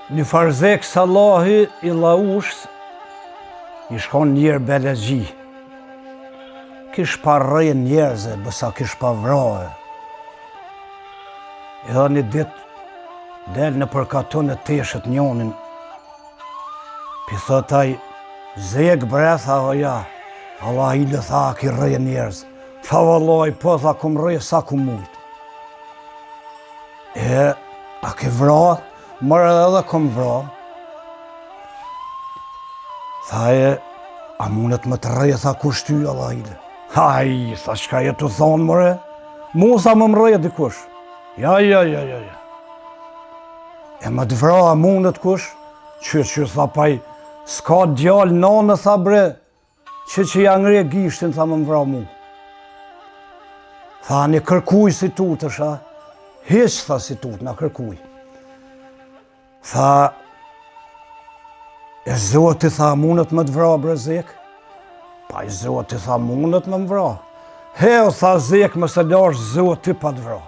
Një farzek Salahi i Laushës i shkon njerë Belezgji. Kish pa rrejë njerëze, bësa kish pa vrojë. Edhe një dit del në përkaton e teshët njonin. Pi thotaj, zeg bretha o ja, Allah i le tha ki rrejë njerëz. Tha vallaj, po tha kum rrejë sa ku mujt. A ke vrojë? Mërë edhe kom vra. Tha a mundet më të rreje, tha kush ty, Allah ile. Haj, tha shka je të thonë mëre, mu sa më rreje dikush. Ja. E më të vra, a mundet kush? Që tha paj, s'ka djallë nanë, tha bre, që janë ngre gishtin, tha më vra mu. Tha një kërkuj si tutësh, a? Hiq, tha si tutë, në kërkuj. Tha, e Zoti tha, mundet më të vra bre zek? Pa i Zoti tha, mundet më vra. Heo, tha zek, më se lash Zoti pa të vra.